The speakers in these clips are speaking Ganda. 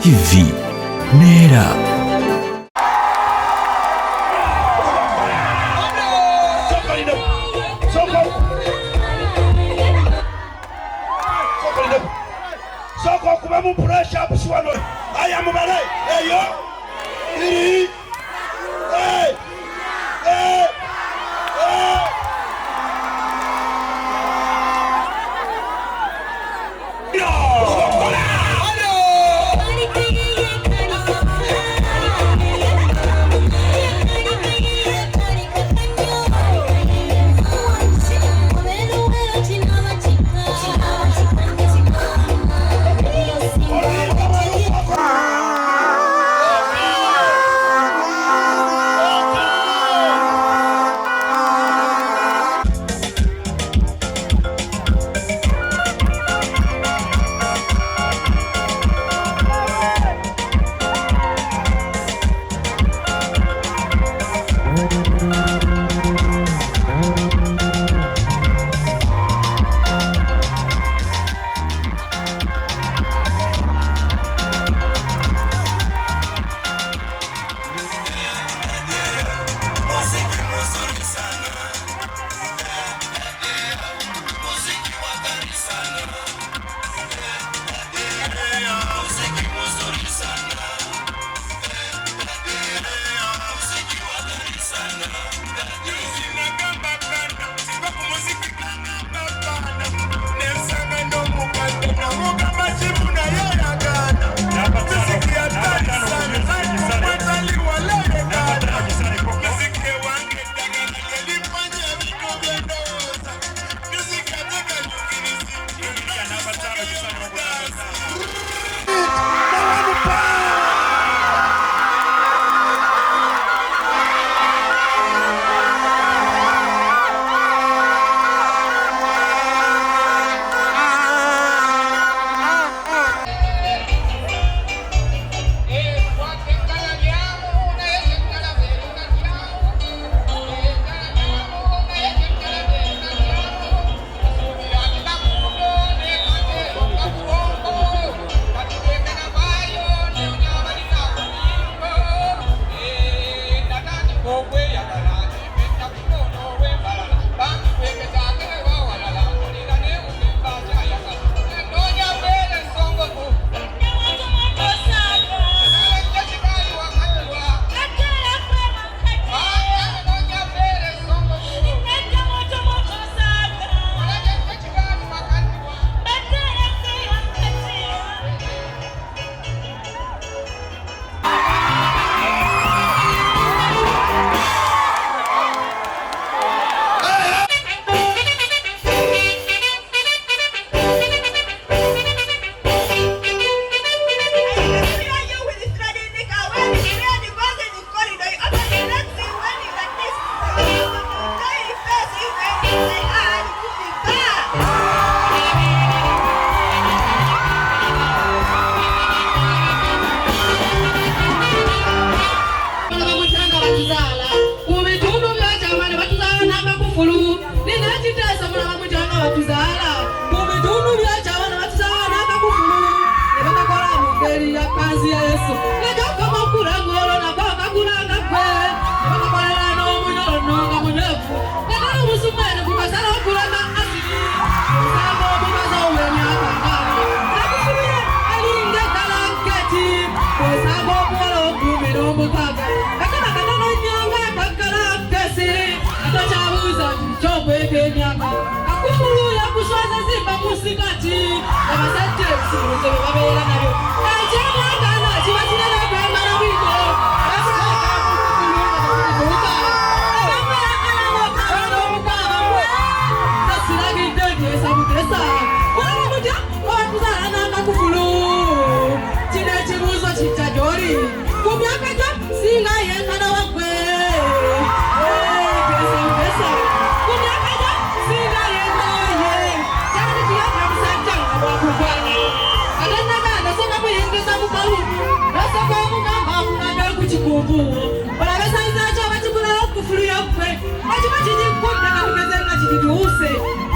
TV Nera. Soko kuba mu pressure buswano aya mu bale eyo iri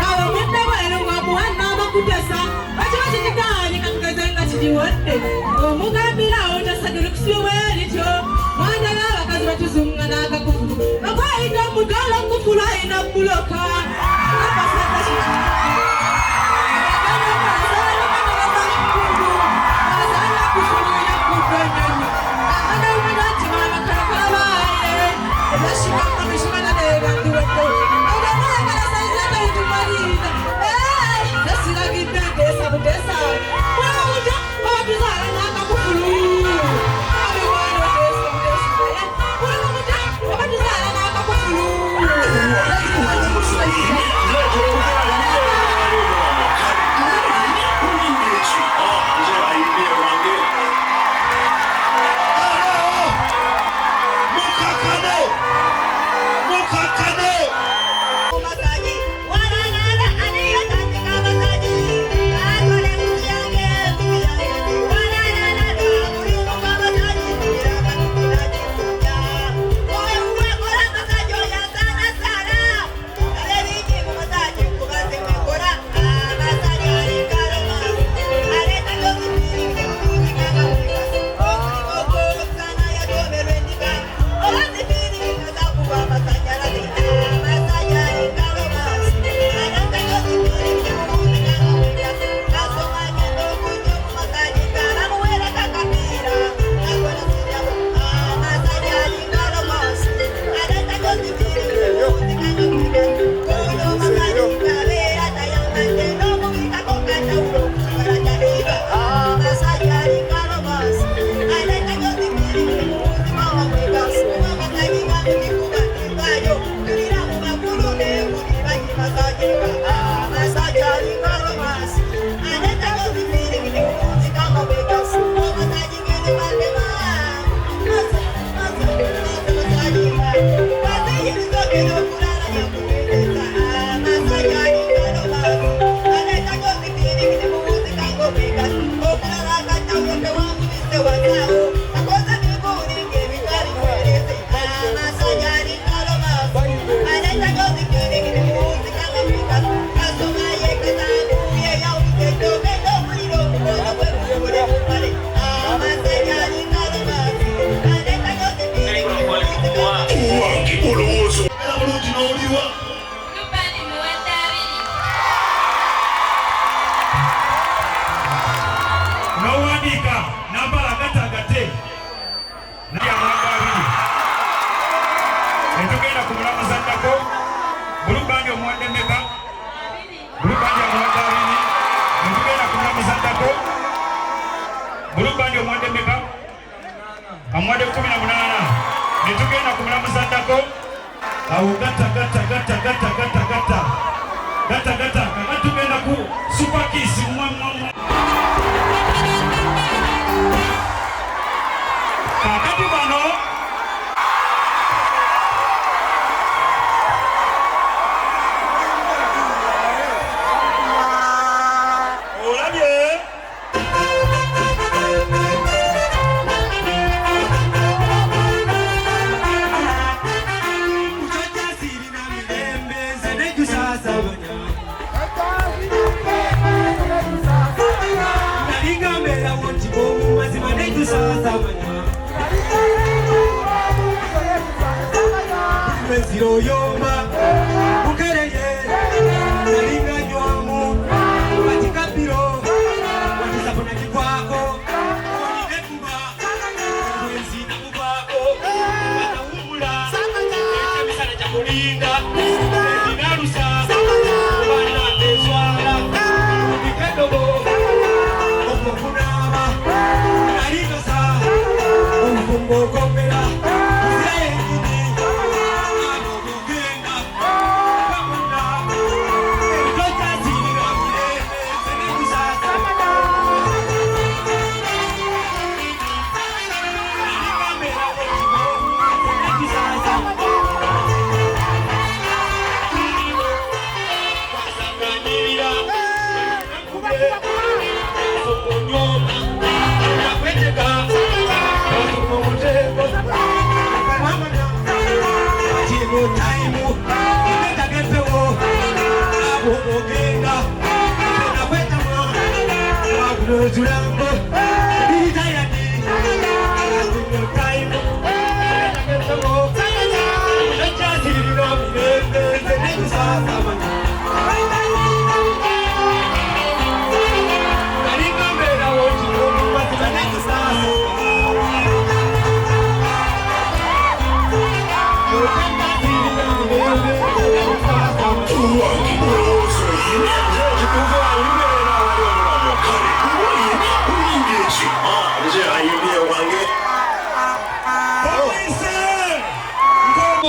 Kawa mwenda wa elunga muhana makutesa. Wachi wachi nikani katika zenga jiwadde omugambira otasagire kusiweerityo mwana n'abakazi batuzunga n'akakufulu bakwayita omudala okufulu ayina buloka abasaka kiki amwade 18 nitugenda kumulamuzaddako awo gata tugenda ku Superkiss kakati bano olabye Zero yoma ukereye nalinga nywamu katika biro wanisabona kikwako onine kuba wenzi na kubako wataumula ete misale cha kulinda ndinarusa wana tezwala unikedogo okukunama nalitosa umfungo komera Jurambo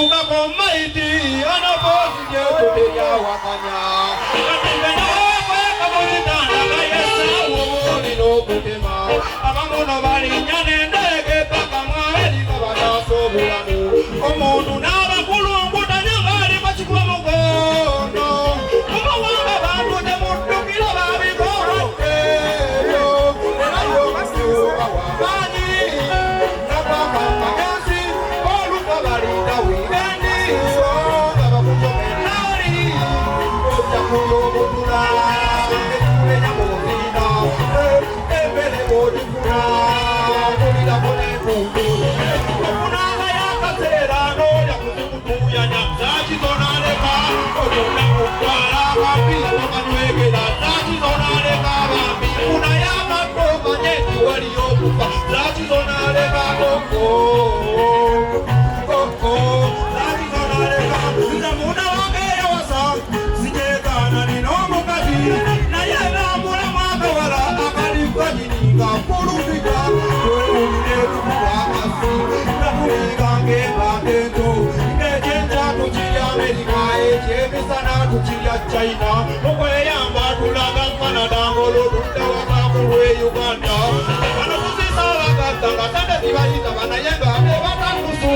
Kuzuka kwa maiti anapozi yote ya wakanya Katengenya weka mojitanda Kayesa uomoni no kutema Abamono bali nyane ndege Paka mweli kabana sobulanu Omondu na bakulungu Tanyangari machikuwa mugono Umawanga bandu Temutu kila babi koranteyo Enayo kasiyo awabani Napaka magasi Oluka barida wigani Songa bakutomenari Oja kulo mutuna Ekule nyamozina Ebele bodikuna Kulida kone kutu Omunanga ya kaserano Ya kutukutu ya nyamzaji zonaleka Ojona kukwala Kapila toka nwegela Zaji zonaleka Bambi kuna ya makoka Nyeti waliokufa Zaji zonaleka Koko Zaji zonaleka Sina muna wake ya wasa Sijekana ni nomo kati Na yena muna mwaka wala Akalifka jininga Kurufika Kwe uminetu kwa kasi Na kuliga ngeba tento Ngejenja kuchili Amerika Echebe sana kuchili ya China Mokwe yamba tulaga Canada Ngolo dunda wakakuwe Uganda Wanakusisa wakatanga Tanda divalita wanayenga Wata kusu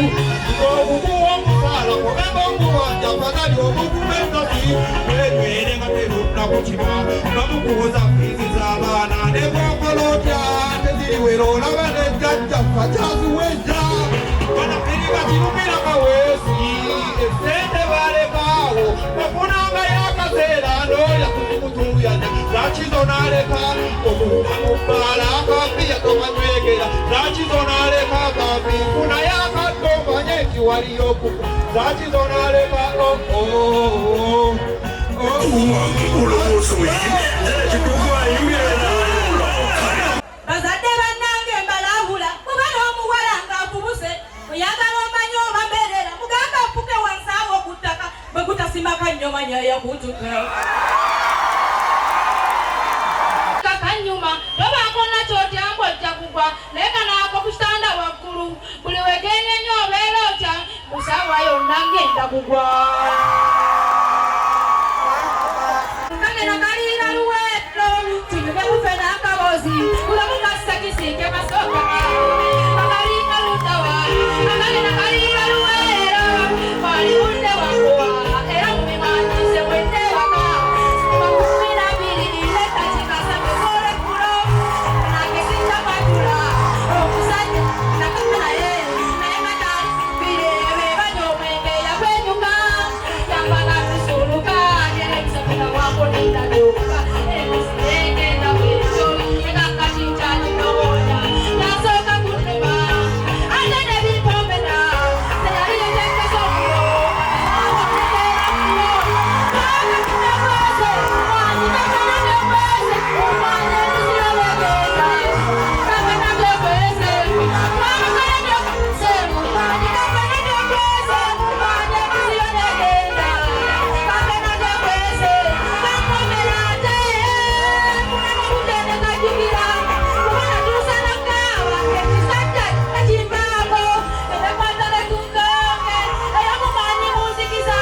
Ngogugu wa musala Komembo nguwanja Fadali ogugu mentasi Wele ngatelu na kuchima Namukuza fizi za bana Nebo kolotya Tezili wero na wale janja Fachazu weja Wanapirika chilumila kawesi Esete wale kao Wapunanga ya kasela Noya kutukutu ya Zachizo naleka Omuna mupala Kapia toka nwegela Zachizo naleka Kapi kuna ya katoma Nyeki waliokufa Zachizo naleka Bazadde bannange mbalabula kubala omuwalanga akubuse oyagala omanyi obambeerera mugamba afuke wansi awo ku ttaka bwe gutasimaka nnyo manya yakutuka kakanyuma tobaako nakyotyangu ojja kugwa naye kanaako ku kitanda waggulu buli wegenyenye obeera otya musaawa yonna ngenda kugwa kagena kaliira luweero tunyume kufe n'akabozi kulamuka sekisike kasooka akaliika ludawa akagena kaliira luweero waliwunde wakuwa era mumimanyise wende waka makumira biri leka kikasake kolekulo nakesinja patula omusajja nakanaye naye matali birebe banyo omwenge yakwenyuka yambala tusuluka yeremisapina wako nindaduka emisirengenda bwekyo ekakakinjani nowonya nasoka kunema ate nebipombera teyaliyetekesa omulo awakuteera mulo akakunekwese mwanyi kakananekwese mwanyi emisirobegenda kakananekwese mwamukananekwese mwanyi kakananekwese mwanyi emisirobegenda kakananekwese kakomerate kunamukutende kajukira kubona tusanakawa ekisajja ekimbaako ebekwatale tungonge eyamumanyi muzikiza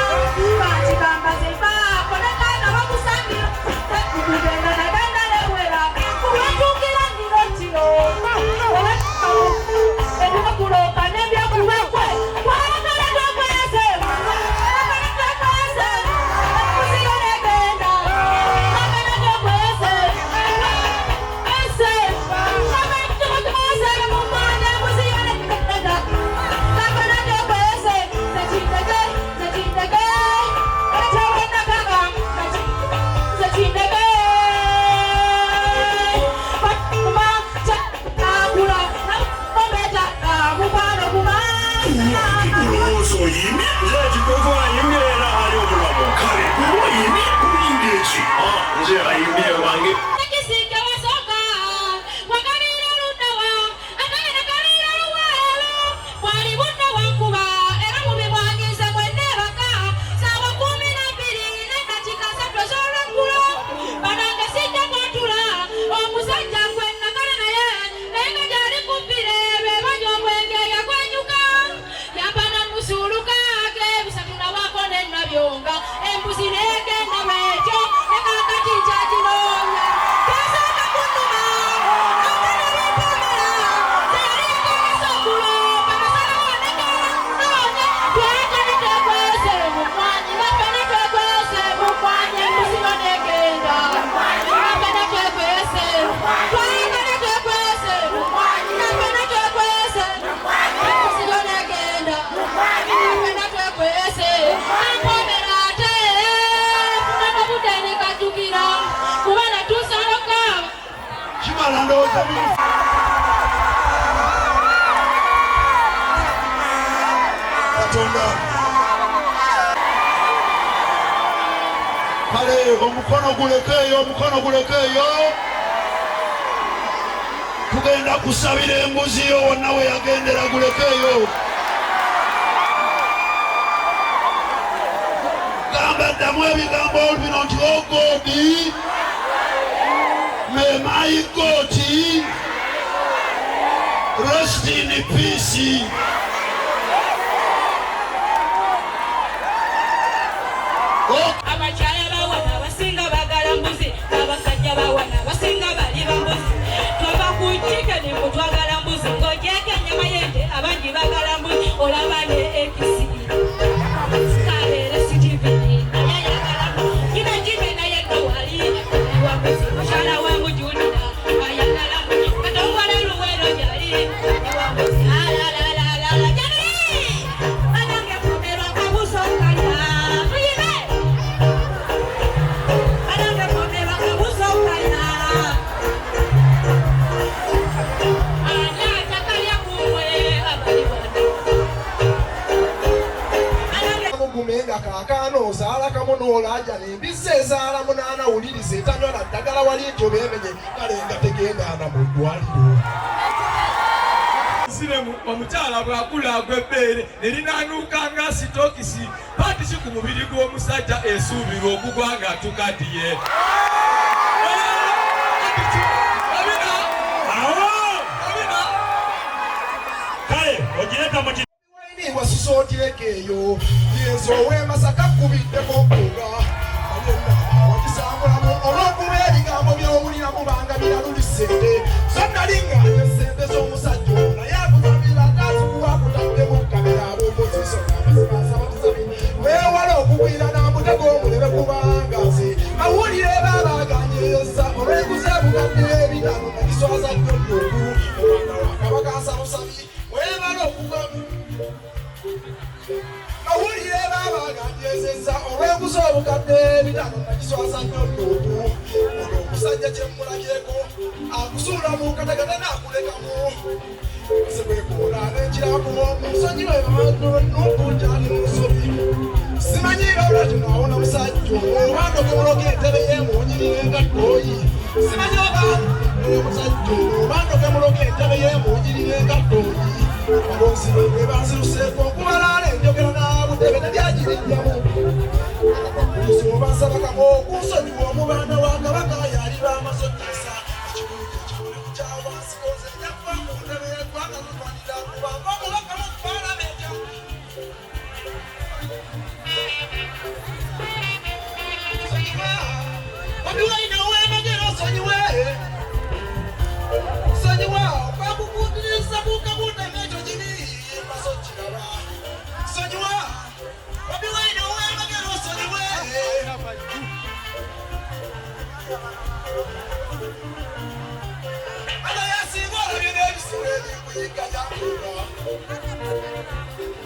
bakikambazibaako nekana bakusambira kugenda nagenda newera kubatukira nino kiro ebikukuloka nebyakubekwe kwakananekwese kakananekwese emisirobegenda kakananekwese Ekisike wasoka wakalira ludawa akagena kalira luweero bwali budde wakuba era mubimwanyize mwenne baka saawa 12 n'eddakiika 3 ez'olweggulo banange sijja kwatula omusajja gwenagala naye nga gyali kubbire be banywa omwenge yagwenyuka yamba namusuluka ge Katonda kale omukono gulekeeyo tugenda kusabira embuzi yo wonna we yagendera gulekeeyo gamba ddamu ebigambo bino nti oh God may my God rest in peace. Abachaya bawana basinga bagala mbuzi abasajja bawana basinga baliba mbuzi twava kuchike ni mutwagala mbuzi ngojeke nyama yende abangi bagala mbuzi olabane ekisi kabere sitivini ayagala kina jibe na yendo wali wa mbuzi mshana wangu junina ayagala katongwa na luwero jali wa mbuzi la jani anange kumero kabuso kanya Gumenga kakano sala kamonola ajani bisezala munana ulirize tanyona dagala wali njobemenye kalenga tegenda na mudwaliro Siremu omukyala bwakula agwebbeere erinanuuka nga sitokisi patisi ku mubiri gw'omusajja esuubirwa okugwa nga atukaddiye. Kale ogireka mu wasusotirekeyo yenzo wemasaka kubiddeko mpuga wakisangulamu olwokuba ebigambo byowulira mubanga biralulisente sonnalinga esente z'omusajja naye akuzabira atazikuwakutadde mu kamera abokozisonaamasibasabatusabi weewala okugwira namutego omulebe kubanga nze mawulire babaganyereza olweguze bugadde ebitano nakiswaza jjoddoku omwana wakabaka nsalusabi weewala okugamu awulire babaganyezeza olweguza obukadde ebitano nakiswaza nnoddoku ono omusajja kyemmulabyeko akusuula mu kategate naakulekamu sekwekoola n'ekiraku musonyi we nukunjali musobi simanyiira olwekyo naawona musajja obandokemuloka entebe yemunyirire engattooyi simanyi oba omusajja obandokemuloka entebe yemunyirire engattooyi abonsibe banziruseeko okubalaala enjogera n'abudebe nebyagirijjamu basabakamu okusonyiwa omubanda wa kabaka yali bamasonyesa ekibuluka ekibuliku kyawansigoze ejakuba mu ntebe yeggwanga zitwanira kubanga omubaka mu palamenti sonyiwa obiwaine owemagera osonyiwe sonyiwa okwakukundirisa bukabuta nekyo kiri masokiraba sonyiwa obiwaine owemagera osonyiwe ala yasinga olabye n'ebisiro ebikuyiganya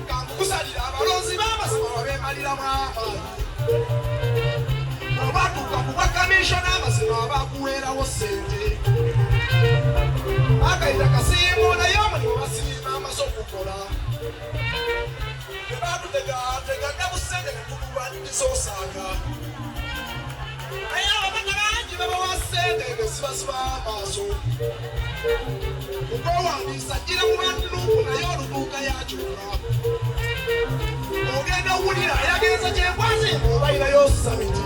kankukusalira abalonzi b'amasima babeemaliramu amaanyi obatuuka ku bwa kamishona amasima abakuweerawo ssente akayita kasiimu naye omulimu basiima amaze okukola tebatutegateganya bu ssente nekukubaniza osaaga naye ababaka bangi babawa ssente nesibasiba amaaso okwewandiisa gira mu bantunuku naye olutuuka yakyuka ogenda owulira yagenza kyenkwazi obayirayo samiti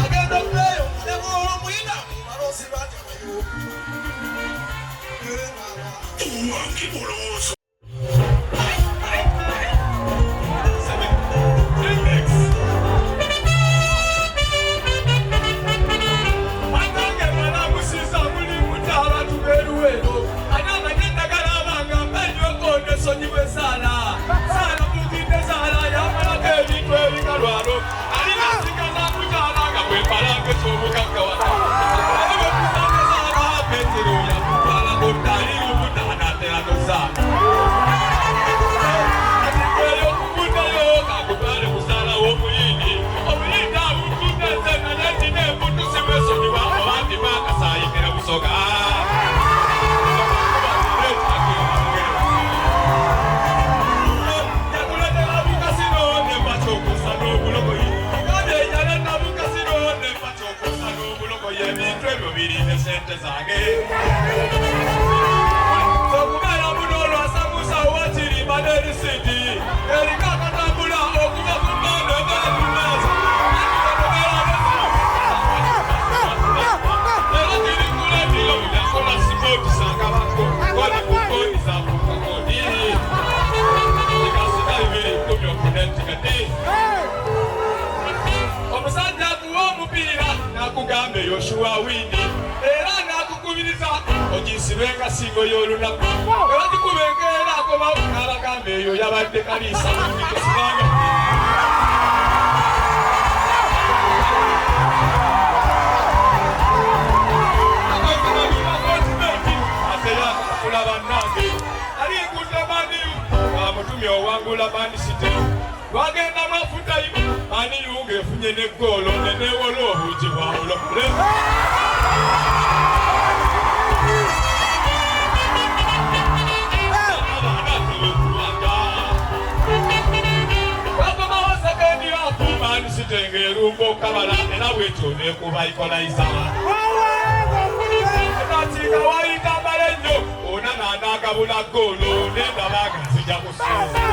agenda okubeeyo nebwolomuyina balonzi batyabayo wange olowooza Petero ya kutwala kotali ubutana tena tosa bakugambe Yoshua Wini era nakukubiriza ogisibenga singo y'olunaku era kikubengeera akoba n'abagambe eyo yabadde Kalisa Musibanga Mutumi owangula Band City wagenda mafuta ani yunge efunye ne golo ne wolo obuji bwawulo Band City ngerumbo kabala era bwetyo ne kuba equalizer Natika waita balenyo ona nanaga bula golo nenda baga sija kusuka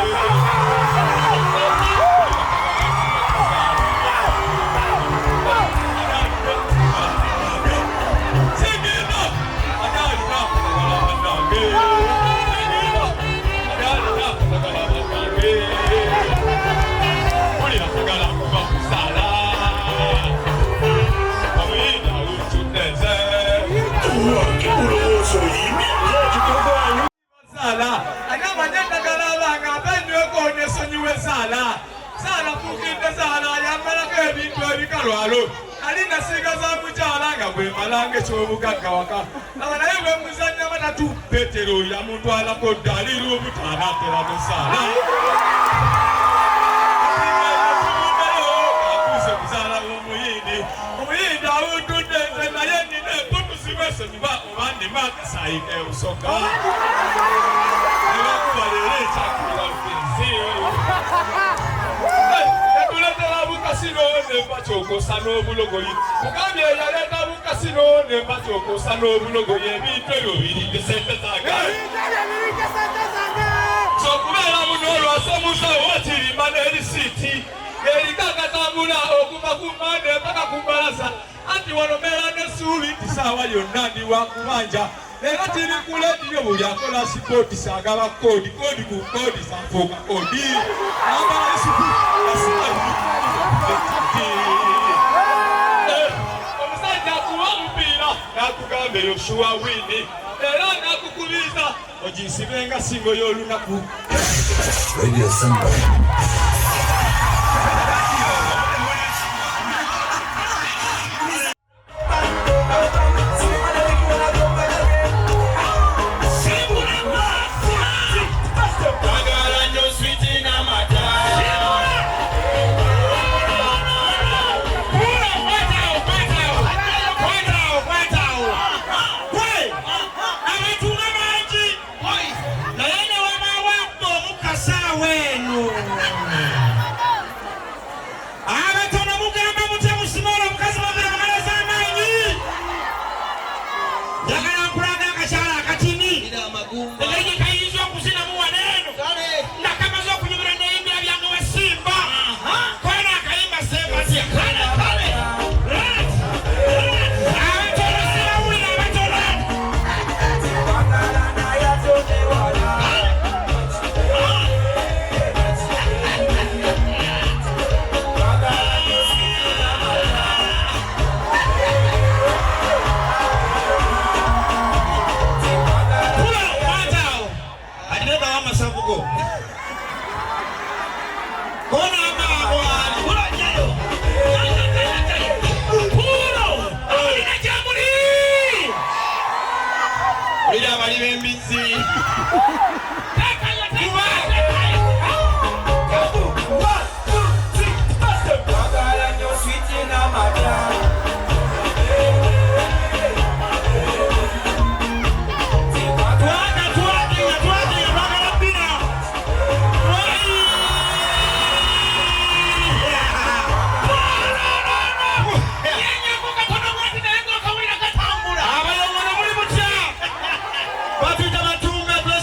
Sala kukinde sala yambala kebintu ebikalwalo alina siga za mukyala gwe malange kyobugagga waka naye bwe muzanya batatu Petero yamutwalako daliru obutala tera musala akuze kuzala omuyindi awutudde nze naye nina emputusibese niba obandi makasayike usoka nebakubalera ekyakula Kasino nemba chokosa n'obulogoyi mugambye yaleta bukasino nemba chokosa n'obulogoyi ebintu ebyo birinde sente zange sokubeera muno olwasomusa owakirimba n'erisiti erikakatambula okuva ku mmande mpaka ku mbalaza anti wanomeera n'essuubi tisaawa yonna ndi wakubanja era tiri ku lediyo buli akola sipooti sagaba koodi ku koodi safuuka koodi ambala isuku omusajja akuwa omupiira nakugambe Yoshua Wini era nakukubiriza ogisibenga singo y'olunaku Radio Samba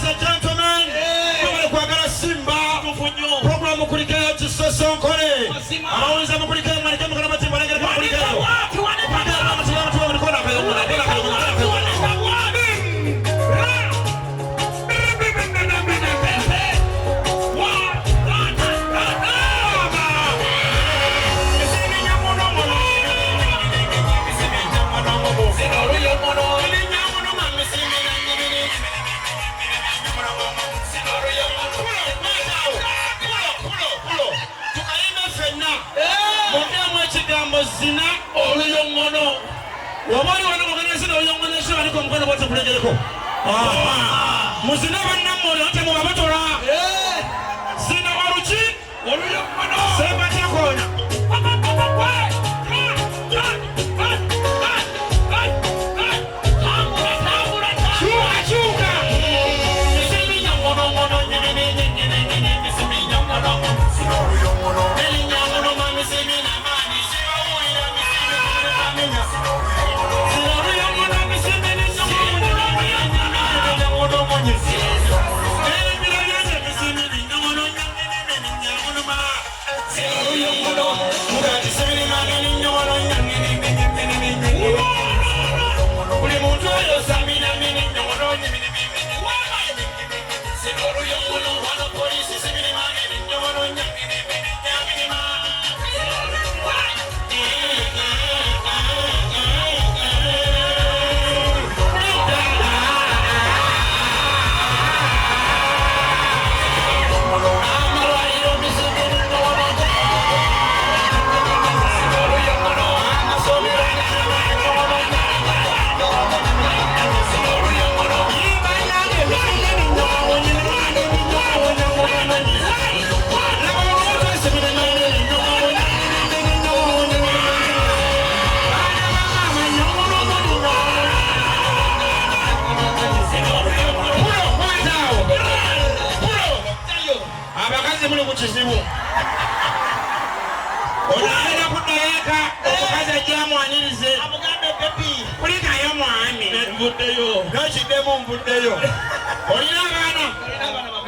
But Sina oluyongono. Wabali wano sina oluyongono sho aliko mkono wote kulegeleko. Musina banammo yote mu babatora. Sina oruchi oluyongono. Sema chakona.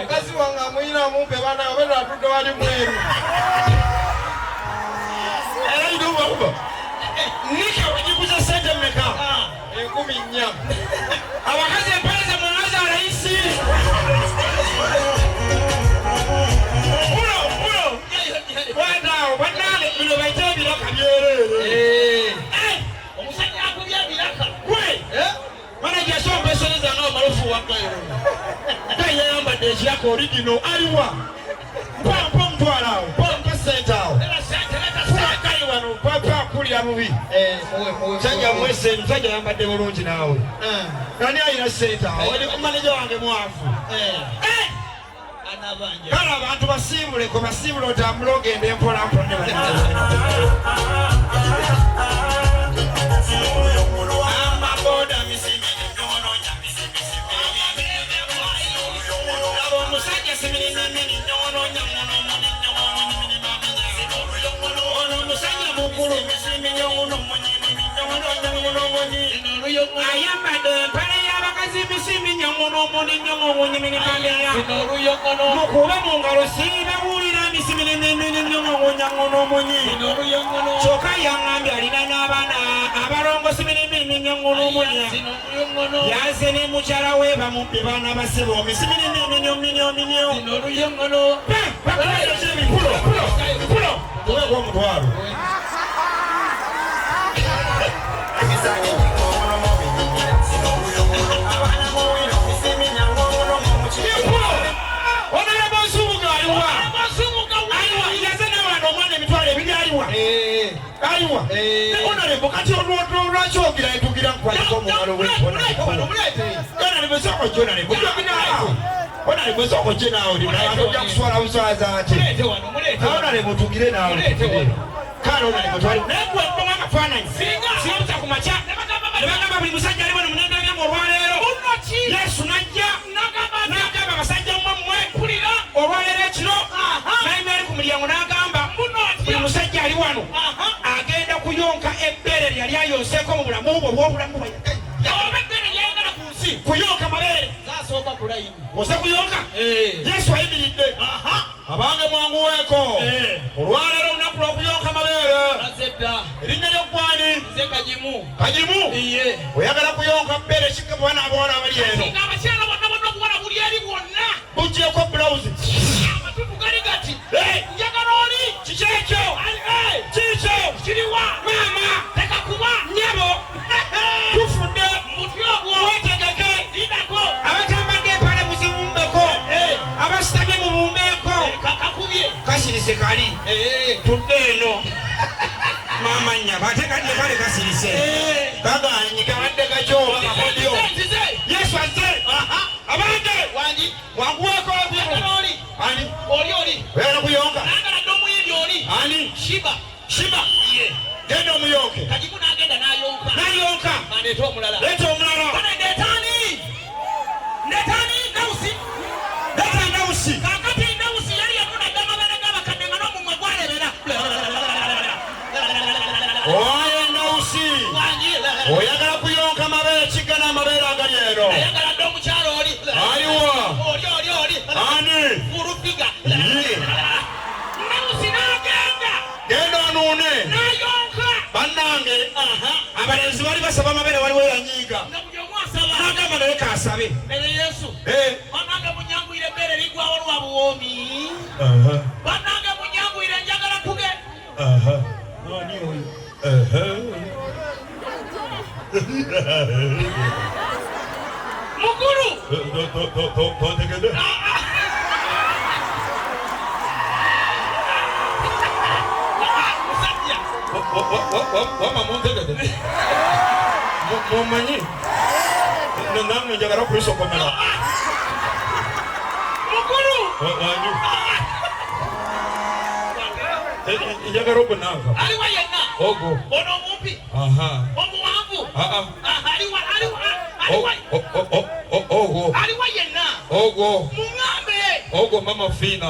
Kasi wanga mwina mumpe bana wena atudo wali mweru. Era iduba uba. Nika wajikuza sente mmeka. 10 Abakazi empale za mwangaza raisi. Ulo. Wanale bilo baita bilaka byerere. Omusajja akubya bilaka. Kwe. Mana jasho mbesoneza no marufu wakayo. Kaya yamba deji yako original aliwa. Pampo mtwalao. Pampo sentao. Kaya wano papa kuli ya mubi. Msajja mwese msajja yamba de bulungi nawe. Nani ayina sentao. Wali manager wange mwafu. Anabanja. Kala abantu basimule ko basimule otamloge ende mpola mpola ne bali. Bukati ono lwaki ogira etugira nkwaliko omwalo w'empona yona libesoko jona ona libesoko je nawe ojja kuswala buswaza ate ona libutugire nawe kale ona libutwali negwe mbonga akafaananyi siyabuza ku makya nebagamba buli musajja ali wano munenda byamu olwaleero Yesu najja n'agamba abasajja mmwe olwaleero ekiro naye ali ku mulyango n'agamba buli musajja ali wano agenda kuyonka ebbere lyali ayonseeko mu bulamu bwo obw'obulamu ebbere lyayagala ku nsi kuyonka mabeere zasooka kulayini ose kuyonka Yesu ayimiridde abange mwanguweeko olwaleero olunaku lw'okuyonka mabeere erinnya ly'oggwani kagimu oyagala kuyonka bbeere kikebwa n'abawala abali eno abakyala bonna okuwala buli eri bwonna bugyeko bulawuzi amatutu gali gati njagala oli kikekyo kikyo kiriwa maama teka kuba nyabo tufudde mutwe ogwo wetegeke lidako abatambadde empale muzibumbeko abasitamye mubumbeeko kakakubye kasirise kali tudde eno mama nya bateka je kale kasirise kaga nyika wadde gacho amakodio Yesu azze abande wangi wanguweko byoli ani oli wera kuyonga nagala domu yindi oli ani shiba ye genda omuyonke kajimu nagenda nayonka mandeto omulala kana ndetani nausi kakati nausi yali yakuna gama bana gama kanenga no mumwe gwalebera oyo nausi oyagala kuyonka mabere chigana amabere aganyero oyagala ndo mukyalo oli oli ani furupiga nausi nagenda genda anune nayonka banange abalenzi bali basaba amabere waliwo yanyiga nagamba naye kasabe Yesu banange munyangwire bere ligwawo lwa buwomi banange munyangwire njagala kuge nani oyo mukuru totegede wama montegede mumanyi namwe njagala kulisokomera mukuru wanyu njagala okunanga aliwa yenna ogo ono mumpi omuwanvu ogo aliwa yenna ogo mungambe ogo mama fina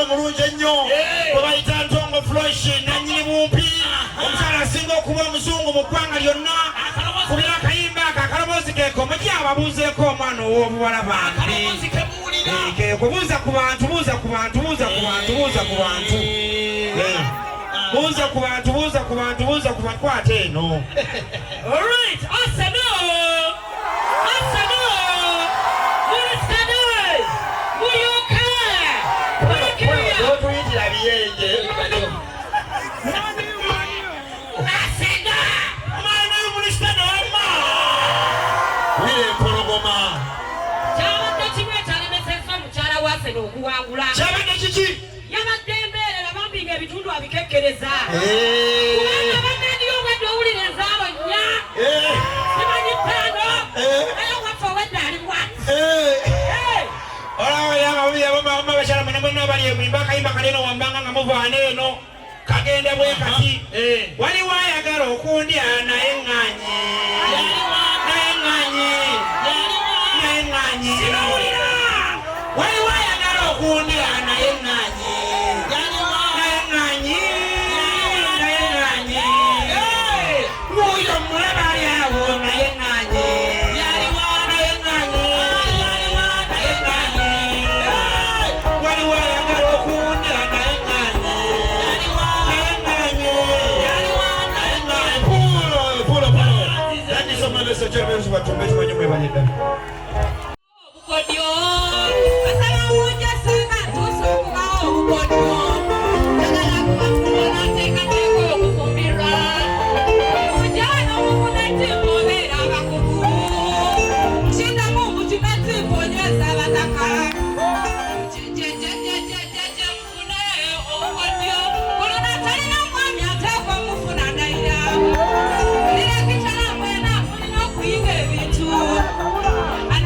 mulungi ennyo webayita ntongo Flosh nanyini bumpi omukyala asinga okuba omuzungu mu ggwanga lyonna kubira akayimba ako akaloboozi keekoma ababuuzeeko omwana ow'obuwala bambi kubuuza ku bantu buuza ku bantu kwata eno alright okuwangula kyabadde kiki yabadde embeerera bambinga ebitundu abikekkereza kubanga bannandiyo obwadde owulira enzaalo nnya simanyi ttaano naye waffe owedde ali bwati olawayamabuyabomaoma bakyala mwana mwenna abali emwimba akayimba kaleno wambanga nga muvaana eno kagenda bwe kati waliwo ayagala okundya naye ŋŋanyi waliwo ayagala okundya naye ŋŋanyi wuyo mulaba ali awo naye ŋŋanyi waliwo ayagala okundya naye ŋŋanyi I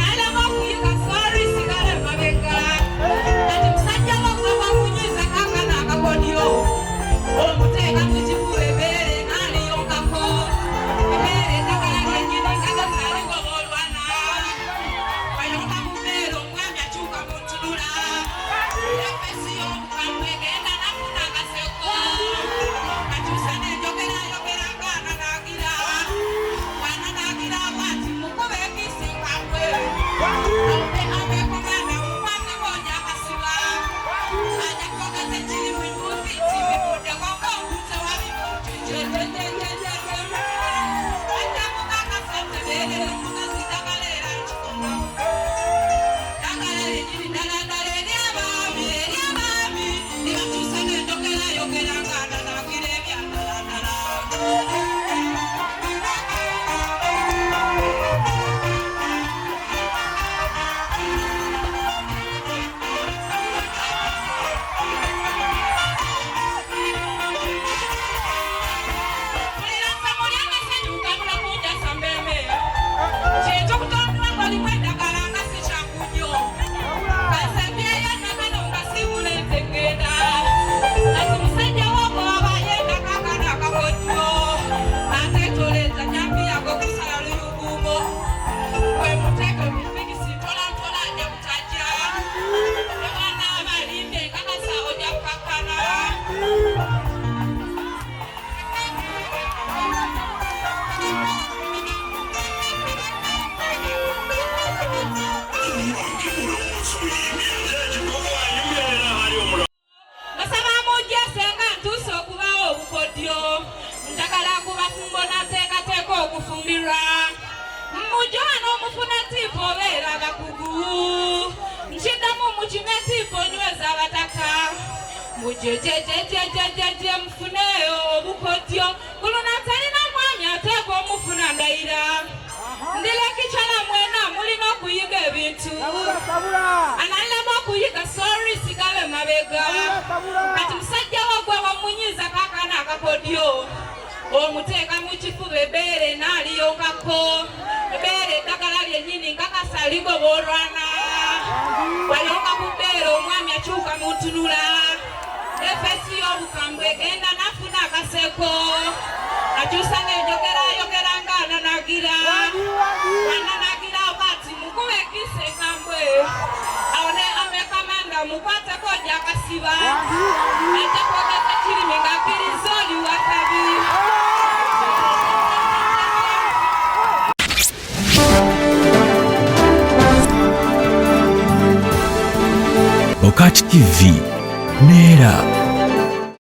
nateekateeka okufumbirwa mujwana omufuna tipo beera bakugu nkiddamu mukime tipo nyweza abataka mujejejejejejeje mufuneyo obukodyo kuluna talina mwami ateeka omufuna ndayira ndilekikyala mwena mulina okuyiga ebintu analema okuyiga sori sigabe mabega kati musajja wagwe wamunyiza kakana akakodyo omuteeka mu kifuba ebbeere n'aliyokako ebbeere eddagala lyennyini nkakasaligo b'olwana walyoka ku bbeere omwami akyuka muntunula efesi y'obukambwe egenda n'afuna akaseko akyusa ng'enjogerayogera ng'ananagira ananagira bati mukube ekisa ekambwe awo ne amekamanda mukwateko gy'akasiba ajja kwogeza kirimi ng'akkiriza oli wakabi Okati TV Nera